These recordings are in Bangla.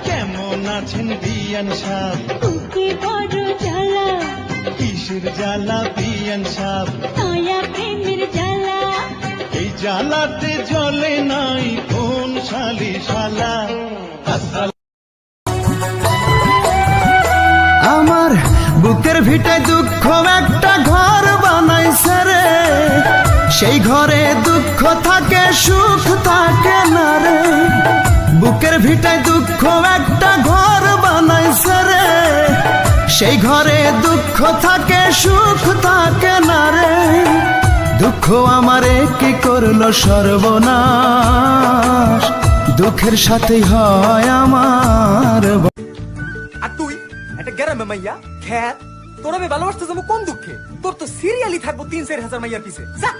কেমন আছেন বিয়ান সাহ? বুকে বড় জ্বালা, কিসের জ্বালা বিয়ান সাহ? নয়া প্রেমের জ্বালা। এই জ্বালাতে জ্বলে নাই কোন শালি শালা? আমার বুকের ভিটায় দুঃখ একটা ঘর বানাইছে রে, সেই ঘরে দুঃখ থাকে সুখ থাকে না রে। বুকের ভিটায় দুঃখ একটা ঘর বানাইছে রে, সেই ঘরে দুঃখ থাকে সুখ থাকে না রে। দুঃখ আমারে কি করলো সর্বনাশ, দুঃখের সাথেই হয় আমার। আর তুই একটা গ্রামে মাইয়া খ্যাত, তোর আমি ভালোবাসতে যাবো কোন দুঃখে? তোর তো সিরিয়ালি থাকবো ৩-৪ হাজার মাইয়ার পিছে। যা,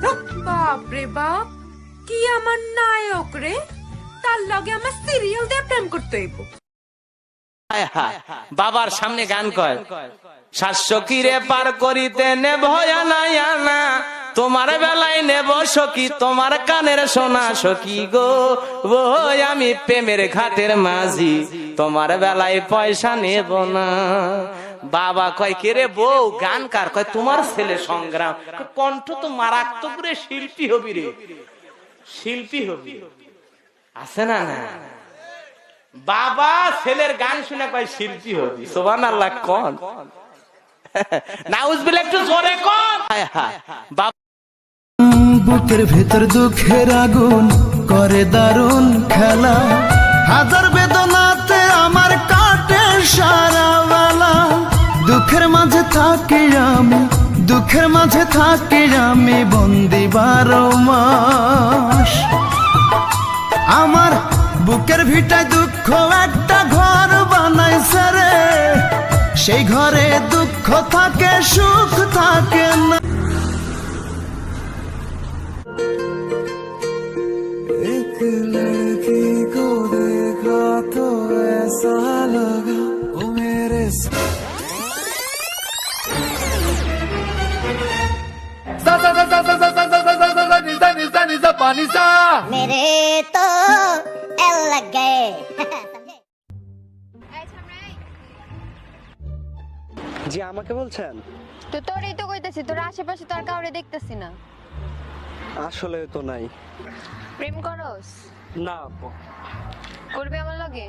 যা। বাপ রে বাপ, কি আমার নায়ক রে, তার লগে আমার সিরিয়াল দিয়ে প্রেম করতে হইব। বাবার সামনে গান কয়, শাশ্বকিরে পার করিতে নেব আনা, তোমার বেলায় নেব সখী তোমার কানের সোনা সখী গো। ও আমি প্রেমের ঘাটের মাঝি, তোমার বেলায় পয়সা নেব না। বাবা কয় কে রে বউ গান কার? কয় তোমার ছেলে সংগ্রাম। কণ্ঠ তো মারাত্মক রে, শিল্পী হবি রে, শিল্পী হবি। আছে না না বাবা ছেলের গান শুনে কয় শিল্পী হবি। সুবহানাল্লাহ কোন নাউজুবিল্লাহ, একটু জোরে কোন। বাবা বুকের ভেতর দুঃখের আগুন করে দারুণ খেলা, হাজার বেদনাতে আমার কাটে সারা বেলা। দুঃখের মাঝে থাকি আমি, দুঃখের মাঝে থাকি আমি বন্দি 12 মাস। আমার বুকের ভিটায় দুঃখ একটা ঘর বানাইছে রে, সেই ঘরে দুঃখ থাকে সুখ থাকে না। एक लड़की को देखा तो ऐसा लगा वो मेरे मेरे तो एल लग गए। জি আমাকে বলছেন? তো তোরই তো কইতাছি, তোর আশেপাশে তো আর কাউরে দেখতেছি না। আসলে তো নাই। প্রেম করস? না আপু। করবে আমার লগে?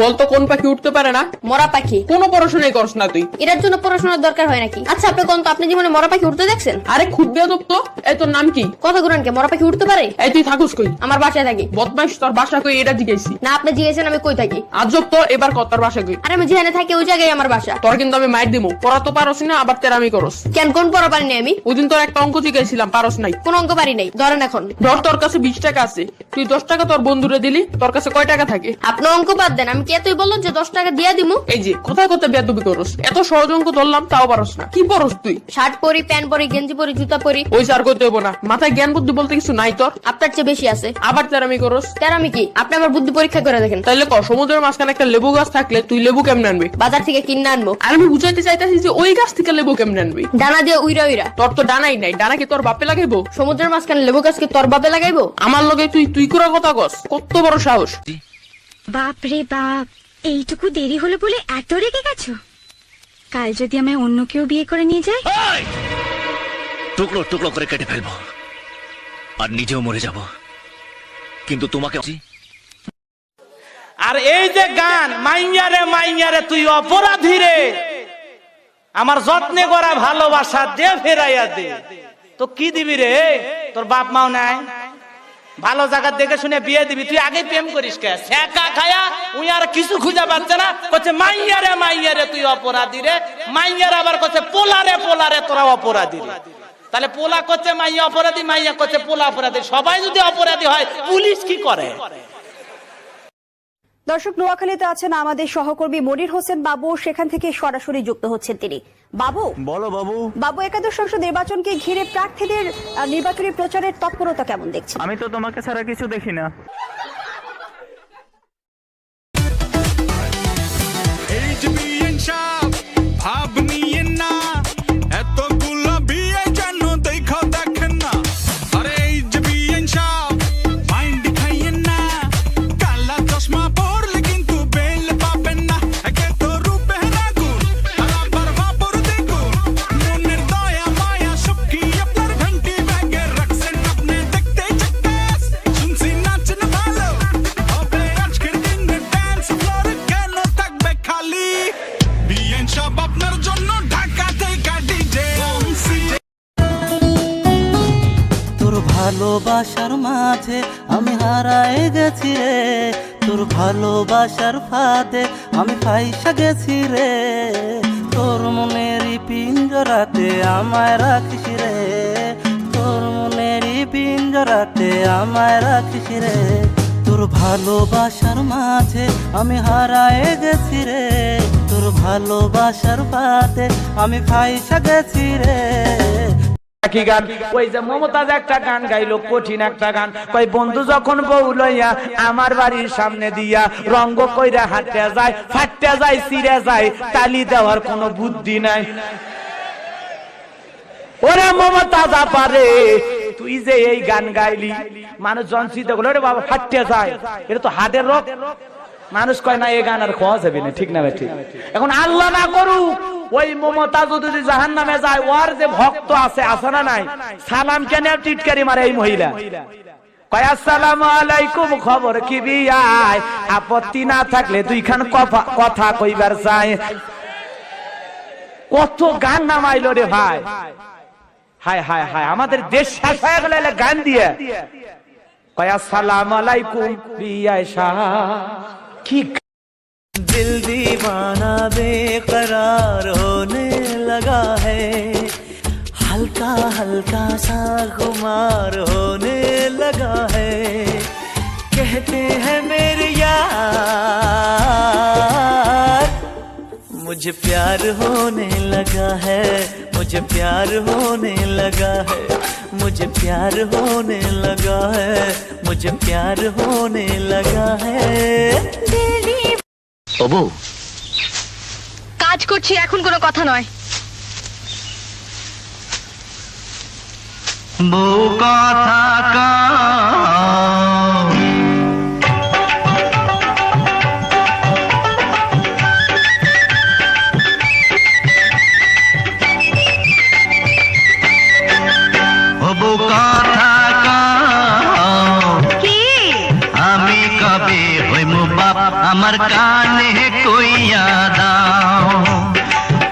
বলতো কোন পাখি উঠতে পারে না? মরা পাখি। কোনো পড়াশোনাই করস না তুই। এটার জন্য পড়াশোনার দরকার হয় নাকি? আচ্ছা আপনি কোন তো, আপনি জীবনে মরা পাখি উঠতে দেখছেন? আরে খুব বেয়াদব তো। এই তোর নাম কি? কথা গুরান কে মরা পাখি উঠতে পারে? এই তুই থাকুস কই? আমার বাসায় থাকি। বদমাইশ, তোর বাসা কই এটা জিজ্ঞাসি। না আপনি জিজ্ঞেসেন আমি কই থাকি। আজব তো, এবার কত তোর বাসা কই? আরে আমি যেখানে থাকি ওই জায়গায় আমার বাসা। তোর কিন্তু আমি মাইর দিমু। পড়া তো পারস না, আবার তেরামি করস। কেন কোন পড়া পারি নাই আমি? ওইদিন তোর একটা অঙ্ক জিজ্ঞাসিলাম, পারস নাই। কোন অঙ্ক পারি নাই? ধরেন এখন ধর তোর কাছে 20 টাকা আছে, তুই 10 টাকা তোর বন্ধুরে দিলি, তোর কাছে কয় টাকা থাকে? আপনি অঙ্ক বাদ দেন, আমি কে তুই বললেন যে 10 টাকা দিয়া দিমু? এই যে কোথায় কোথায় বেয়াদবি করস, এত সহজ অঙ্ক ধরলাম তাও পারস না। কি পরস তুই? শার্ট পরি, প্যান্ট পরি, গেঞ্জি পরি, জুতা পরি। ওই স্যার করতে হইব না, মাথায় জ্ঞান বুদ্ধি বলতে কিছু নাই তোর? আপনার চেয়ে বেশি আছে। আবার তেরামি করস। তেরামি কি? আপনি আমার বুদ্ধি পরীক্ষা করে দেখেন। তাইলে ক, সমুদ্রের মাঝখানে একটা লেবু গাছ থাকলে তুই লেবু কেমনে আনবি? বাজার থেকে কিনে আনবো। আর আমি বুঝাইতে চাইতেছি যে ওই গাছ থেকে লেবু কেমনে আনবি? ডানা দিয়ে উইরা উইরা। তোর তো ডানাই নাই, ডানা কি তোর বাপে লাগাইবো? সমুদ্রের মাঝখানে লেবু গাছ কি তোর বাপে লাগাইবো? আমার লগে তুই তুই করার কথা কস, কত বড় সাহস! বাপ রে বাপ, এইটুকু দেরি হলো বলে এত রেগে গেছো? কাল যদি আমায় অন্য কেউ বিয়ে করে নিয়ে যায়, টুকরো টুকরো করে কেটে ফেলবো আর নিজেও মরে যাব, কিন্তু তোমাকে। আর এই যে গান মাইয়ারে মাইয়ারে তুই অপরাধী রে, আমার যত্নে করা ভালোবাসা দে ফেরাইয়া দে। তো কি দিবি রে? তোর বাপ মাও নাই, ভালো জায়গা দেখে শুনে বিয়ে দিবি। তুই আগে প্রেম করিস কে? ছেকা খায়া উই আর কিছু খুঁজে পাচ্ছে না, কচ্ছে মাইয়ারে মাইয়ারে তুই অপরাধী রে। মাইয়ার আবার কচ্ছে পোলারে পোলারে তোরা অপরাধী রে। তাহলে পোলা করছে মাইয়া অপরাধী, মাইয়া করছে পোলা অপরাধী। সবাই যদি অপরাধী হয় পুলিশ কি করে? দর্শক, নোয়াখালীতে আছেন আমাদের সহকর্মী মনির হোসেন বাবু, সেখান থেকে সরাসরি যুক্ত হচ্ছেন তিনি। বাবু বলো বাবু। বাবু, একাদশ সংসদ নির্বাচনকে ঘিরে প্রার্থীদের নির্বাচনী প্রচারের তৎপরতা কেমন দেখছেন? আমি তো তোমাকে ছাড়া কিছু দেখি না। ভাব নিয়ে না এতগুলো বিয়ে যেন দেখা দেখেন না। আরে এই যে বিয়ে মাইন্ড খাইয়েন না, কালা চশমা পরলে কিন্তু ভালোবাসার মাঝে আমি হারায় গেছি রে, তোর ভালোবাসার ফাঁদে আমি ফাইসা গেছি রে, তোর মনেরই পিঞ্জরাতে আমায় রাখিস রে, তোর মনেরই পিঞ্জরাতে আমায় রাখিস রে, তোর ভালোবাসার মাঝে আমি হারায় গেছি রে, তোর ভালোবাসার ফাঁদে আমি ফাইসা গেছি রে। কি গান? ওই যে মমতাজ একটা গান গাইলো, কঠিন একটা গান, কই বন্ধু যখন বউ লইয়া আমার বাড়ির সামনে দিয়া রঙ্গ কইরা হাঁটতে যায়, ফাটতে যায়, ছিঁড়ে যায়, তালি দেওয়ার কোনো বুদ্ধি নাই। ওরে মমতাজ পারে, তুই যে এই গান গাইলি, মানুষ জনসিত করলো রে বাবা ফাটতে যায়, এটা তো হাটের রোগ। মানুষ কয় না এই গান আর খাওয়া যাবে না, ঠিক না ভাই? ঠিক। এখন আল্লাহ না করুক ওই মমতাজ যদি জাহান্নামে যায়, ওর যে ভক্ত আছে না নাই, সালাম কেন টিটকারি মারে এই মহিলা, কয় আসসালামু আলাইকুম, খবর কি বিয়াই, আপত্তি না থাকলে দুইখান কথা কইবার চাই। কত গান নামাইলো রে ভাই, হায় হায় হায়, আমাদের দেশ শেষ হয়ে গেল গান দিয়ে। কয় আসসালামু আলাইকুম বিয়াই শাহ, কি दिल दीवाना बेकरार होने लगा है, हल्का हल्का सा खुमार होने लगा है, कहते हैं मेरे यार मुझे प्यार होने लगा है, मुझे प्यार होने लगा है, मुझे प्यार होने लगा है, मुझे प्यार होने लगा है। ওবো কাজ করছি, এখন কোনো কথা নয়। বউ কথা আমি কবে হইমু বাপ, আমার কানে কইয়া দাও,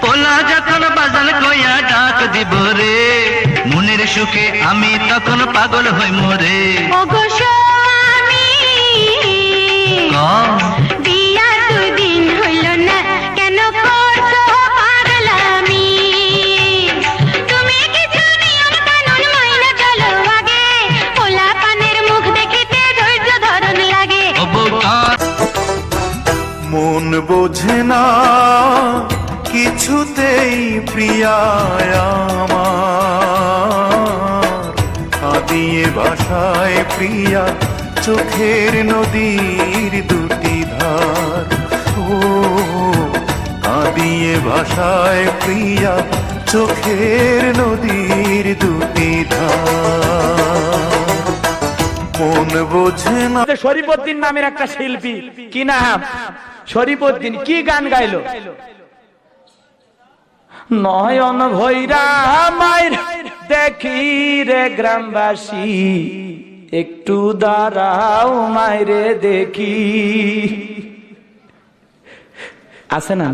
পোলা যখন বাজান কইয়া ডাক দিব রে, মনের সুখে আমি তখন পাগল হইমু রে। বিয়া 2 দিন হইল না, কেন করছো পাগলামি? তুমি কিছু নিয়ম কানুন মাইনা চলো আগে, পোলা পানের মুখ দেখিতে ধৈর্য ধরন লাগে। মন বোঝে না কিছুতেই প্রিয়া আমার, কাঁদিয়ে ভাষায় প্রিয়া চোখের নদীর দুটি ধার, ও কাঁদিয়ে ভাষায় প্রিয়া চোখের নদীর দুটি ধার, মন বোঝে না। শরীফউদ্দিন নামের একটা শিল্পী, কি নাম? শরীফউদ্দিন, কি গান গাইলো? নয়ন ভৈরা মায়ের দেখি রে গ্রামবাসী, একটু দাঁড়াও মায়েরে দেখি। আছে না?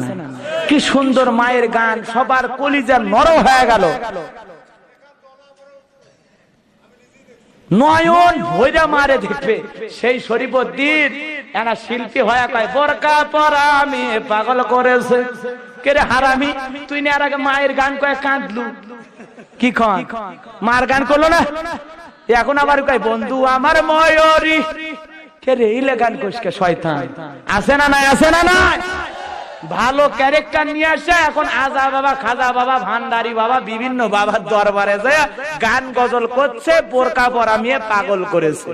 কি সুন্দর মায়ের গান, সবার কলিজা নরম হয়ে গেল। নয়ন ভৈরা মারে দেখবে, সেই শরীফউদ্দিন একটা শিল্পী হয়ে কয় বোরকা পরা আমি পাগল করেছে। কে রে হারামি, তুই না আর আগে মায়ের গান কয়ে কাঁদলু, কি খন মার গান করলো না, এখন আবার কয় বন্ধু আমার ময়ূরী। কে রে ইলে গান কইসকে শয়তান, আছে না নাই? আছে না নাই? ভালো ক্যারেক্টার নিয়ে আসে এখন আজা বাবা, খাজা বাবা, ভান্ডারি বাবা, বিভিন্ন বাবার দরবারে যায় গান গজল করছে, বোরকা পরা মেয়ে পাগল করেছে।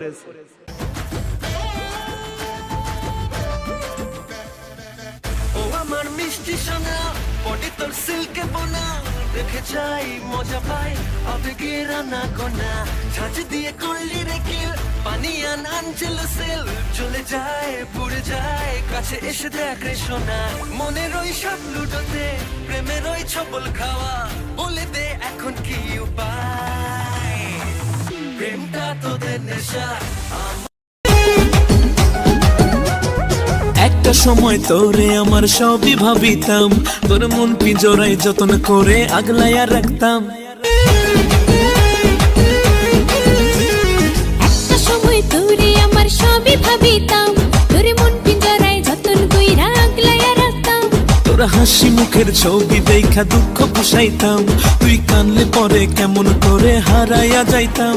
ও আমার মিষ্টি সোনা, বডি তোর সিল্কে বোনা, দেখে যাই মজা পাই আবেগে রানা গোনা, ছাঁচ দিয়ে করলি রে কিল, পানি আনছিল সেল, চলে যায় পুড়ে যায়, কাছে এসে দেখ রে সোনা, মনের ওই সব লুটোতে প্রেমের ওই ছবল খাওয়া, বলে দে এখন কি উপায়, প্রেমটা তোদের নেশা। একটা সময় তোরে আমার সবই ভাবিতাম, তোর মন পিঞ্জরায় যতন করে আগলাইয়া রাখতাম, কই তোরে আমার সবই ভাবিতাম তোরে মন পিঞ্জরায় যতন কইরা আগলাইয়া রাখতাম তোরা হাসি মুখের ছবি দেখা দুঃখ পুষাইতাম তুই কানলে পরে কেমন করে হারাইয়া যাইতাম